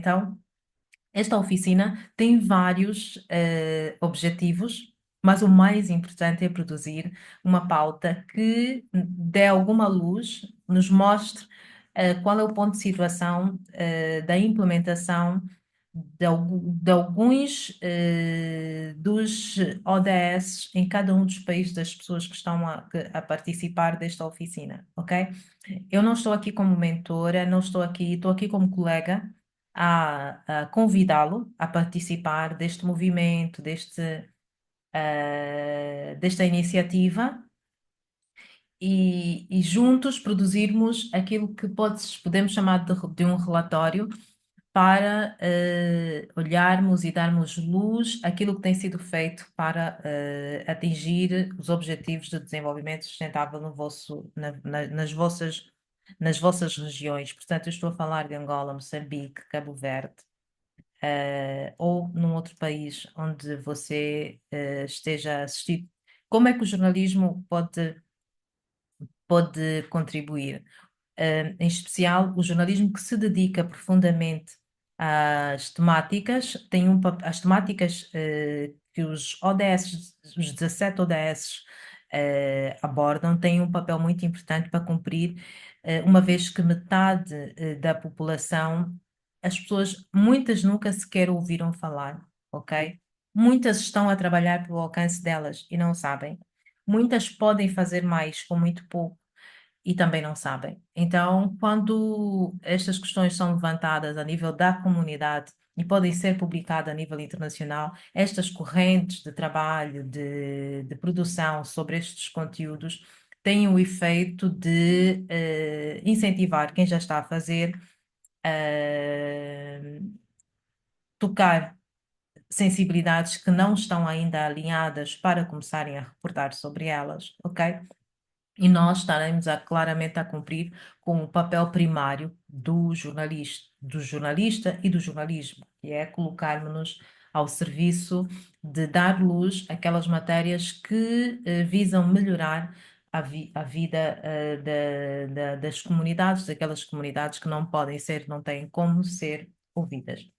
Então, esta oficina tem vários objetivos, mas o mais importante é produzir uma pauta que dê alguma luz, nos mostre qual é o ponto de situação da implementação de alguns dos ODS em cada um dos países das pessoas que estão a participar desta oficina, ok? Eu não estou aqui como mentora, não estou aqui, estou aqui como colega a convidá-lo a participar deste movimento, desta iniciativa e juntos produzirmos aquilo que podemos chamar de um relatório para olharmos e darmos luz àquilo que tem sido feito para atingir os objetivos de desenvolvimento sustentável no nas vossas regiões. Portanto, eu estou a falar de Angola, Moçambique, Cabo Verde, ou num outro país onde você esteja a assistir. Como é que o jornalismo pode contribuir? Em especial o jornalismo que se dedica profundamente às temáticas, as temáticas que os ODS, os 17 ODS abordam, têm um papel muito importante para cumprir, uma vez que metade da população, as pessoas, muitas nunca sequer ouviram falar, ok? Muitas estão a trabalhar pelo alcance delas e não sabem. Muitas podem fazer mais com muito pouco e também não sabem. Então, quando estas questões são levantadas a nível da comunidade e podem ser publicadas a nível internacional, estas correntes de trabalho, de produção sobre estes conteúdos têm o efeito de incentivar quem já está a fazer, tocar sensibilidades que não estão ainda alinhadas para começarem a reportar sobre elas, ok? E nós estaremos claramente a cumprir com o papel primário do jornalista e do jornalismo, que é colocarmos-nos ao serviço de dar luz àquelas matérias que visam melhorar a vida das comunidades, daquelas comunidades que não podem ser, não têm como ser ouvidas.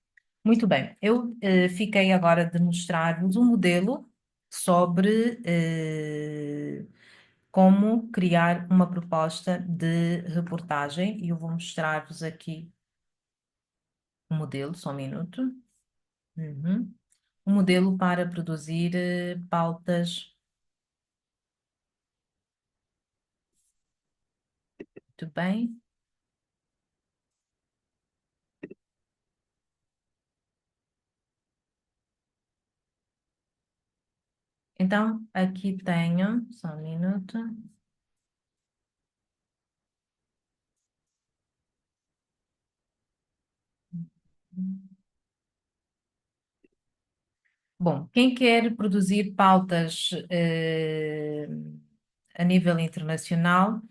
Muito bem, eu fiquei agora de mostrar-vos um modelo sobre como criar uma proposta de reportagem e eu vou mostrar-vos aqui o modelo, só um minuto. Uhum. Um modelo para produzir pautas. Muito bem. Então, aqui tenho, só um minuto. Bom, quem quer produzir pautas a nível internacional,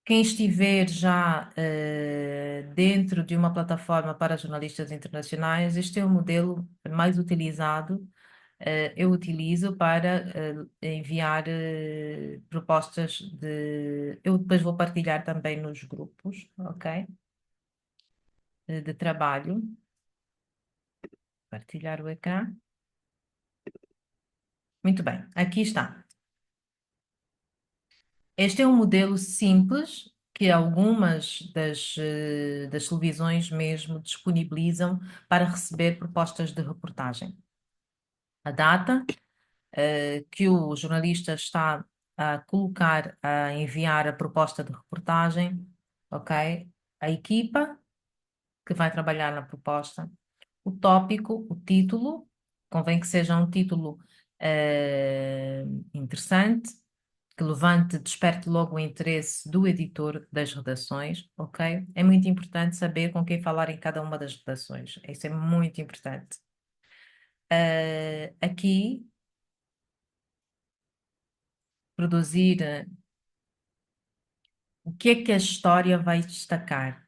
quem estiver já dentro de uma plataforma para jornalistas internacionais, este é o modelo mais utilizado. Eu utilizo para enviar propostas de. Eu depois vou partilhar também nos grupos, ok? De trabalho. Partilhar o ecrã. Muito bem, aqui está. Este é um modelo simples que algumas das televisões mesmo disponibilizam para receber propostas de reportagem. A data que o jornalista está a colocar, a enviar a proposta de reportagem, ok? A equipa que vai trabalhar na proposta, o tópico, o título, convém que seja um título interessante, que levante, desperte logo o interesse do editor das redações, ok? É muito importante saber com quem falar em cada uma das redações, isso é muito importante. Aqui, produzir o que é que a história vai destacar?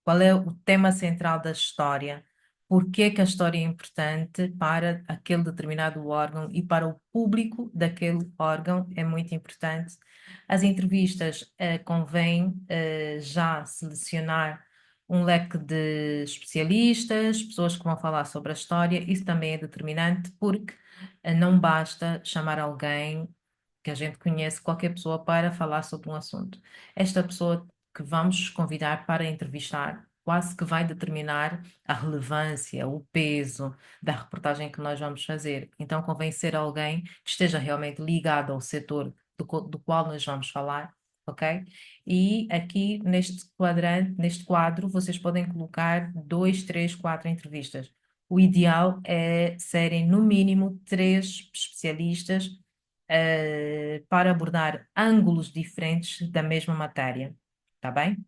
Qual é o tema central da história? Por que é que a história é importante para aquele determinado órgão e para o público daquele órgão? É muito importante. As entrevistas convém já selecionar um leque de especialistas, pessoas que vão falar sobre a história. Isso também é determinante, porque não basta chamar alguém que a gente conhece, qualquer pessoa, para falar sobre um assunto. Esta pessoa que vamos convidar para entrevistar quase que vai determinar a relevância, o peso da reportagem que nós vamos fazer. Então, convém ser alguém que esteja realmente ligado ao setor do qual nós vamos falar, ok? E aqui neste quadrante, neste quadro, vocês podem colocar dois, três, quatro entrevistas. O ideal é serem, no mínimo, três especialistas para abordar ângulos diferentes da mesma matéria. Tá bem?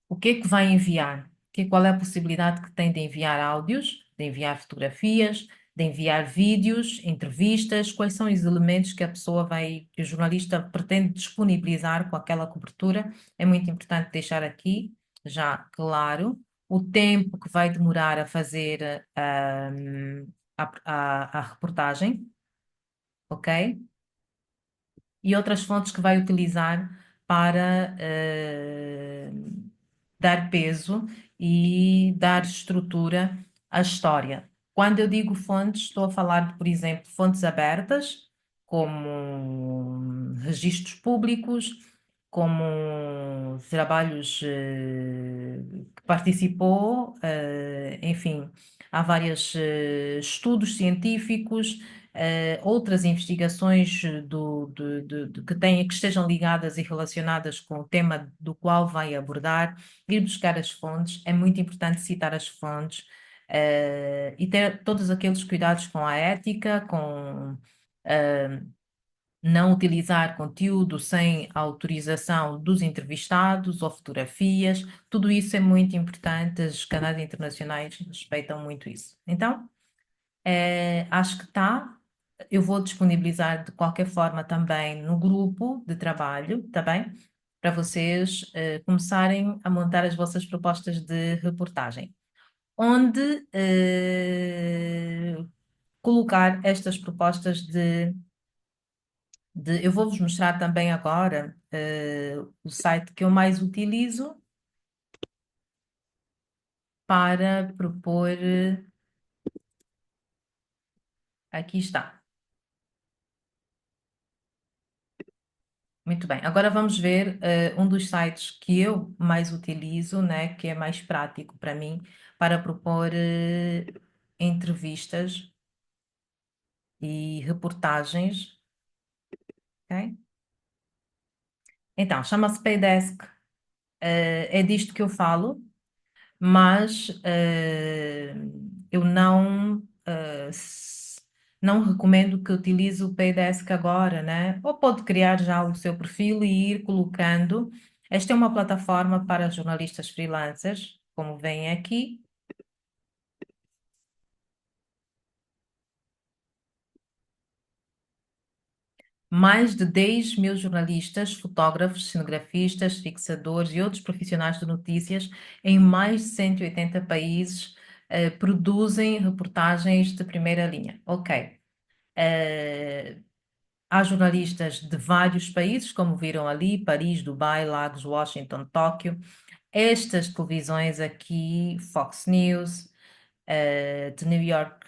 O que é que vai enviar? Qual é a possibilidade que tem de enviar áudios, de enviar fotografias, de enviar vídeos, entrevistas? Quais são os elementos que a pessoa vai, que o jornalista pretende disponibilizar com aquela cobertura? É muito importante deixar aqui, já claro, o tempo que vai demorar a fazer a reportagem, ok? E outras fontes que vai utilizar para dar peso e dar estrutura à história. Quando eu digo fontes, estou a falar de, por exemplo, fontes abertas, como registros públicos, como trabalhos que participou, enfim, há vários estudos científicos, outras investigações que estejam ligadas e relacionadas com o tema do qual vai abordar, ir buscar as fontes. É muito importante citar as fontes, e ter todos aqueles cuidados com a ética, com não utilizar conteúdo sem autorização dos entrevistados ou fotografias. Tudo isso é muito importante, os canais internacionais respeitam muito isso. Então, acho que está. Eu vou disponibilizar de qualquer forma também no grupo de trabalho, tá bem? Para vocês começarem a montar as vossas propostas de reportagem. Onde colocar estas propostas eu vou-vos mostrar também agora o site que eu mais utilizo para propor. Aqui está. Muito bem. Agora vamos ver um dos sites que eu mais utilizo, né, que é mais prático para mim, para propor entrevistas e reportagens. Ok? Então, chama-se Paydesk. É disto que eu falo, mas eu não recomendo que utilize o Paydesk agora, né? Ou pode criar já o seu perfil e ir colocando. Esta é uma plataforma para jornalistas freelancers, como vem aqui. Mais de 10 mil jornalistas, fotógrafos, cinegrafistas, fixadores e outros profissionais de notícias em mais de 180 países produzem reportagens de primeira linha. Ok. Há jornalistas de vários países, como viram ali, Paris, Dubai, Lagos, Washington, Tóquio. Estas televisões aqui, Fox News, de New York,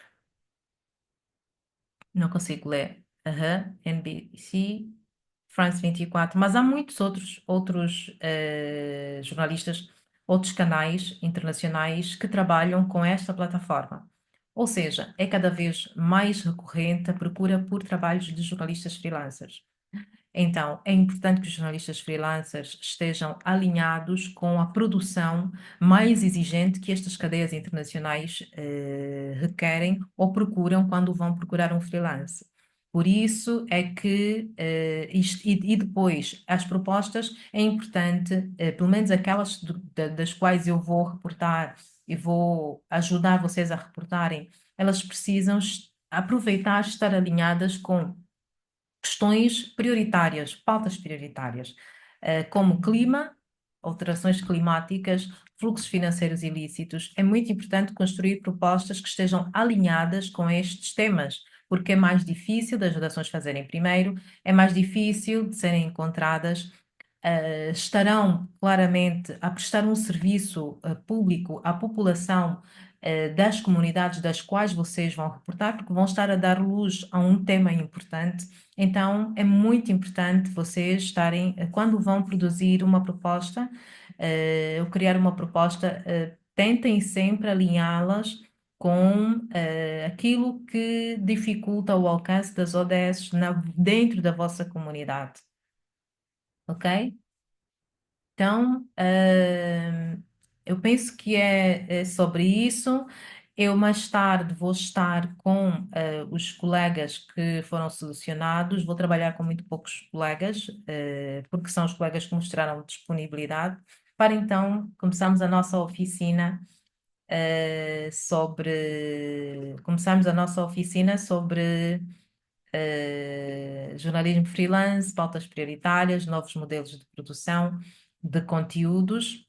não consigo ler, NBC, France 24, mas há muitos outros jornalistas, outros canais internacionais que trabalham com esta plataforma. Ou seja, é cada vez mais recorrente a procura por trabalhos de jornalistas freelancers. Então, é importante que os jornalistas freelancers estejam alinhados com a produção mais exigente que estas cadeias internacionais requerem ou procuram quando vão procurar um freelance. Por isso é que, e depois, as propostas é importante, pelo menos aquelas das quais eu vou reportar e vou ajudar vocês a reportarem, elas precisam aproveitar, estar alinhadas com questões prioritárias, pautas prioritárias, como clima, alterações climáticas, fluxos financeiros ilícitos. É muito importante construir propostas que estejam alinhadas com estes temas, porque é mais difícil das redações fazerem primeiro, é mais difícil de serem encontradas estarão claramente a prestar um serviço público à população das comunidades das quais vocês vão reportar, porque vão estar a dar luz a um tema importante. Então, é muito importante vocês estarem, quando vão produzir uma proposta, ou criar uma proposta, tentem sempre alinhá-las com aquilo que dificulta o alcance das ODS dentro da vossa comunidade, ok? Então, eu penso que é sobre isso. Eu mais tarde vou estar com os colegas que foram selecionados. Vou trabalhar com muito poucos colegas, porque são os colegas que mostraram disponibilidade, para então começarmos a nossa oficina sobre jornalismo freelance, pautas prioritárias, novos modelos de produção de conteúdos.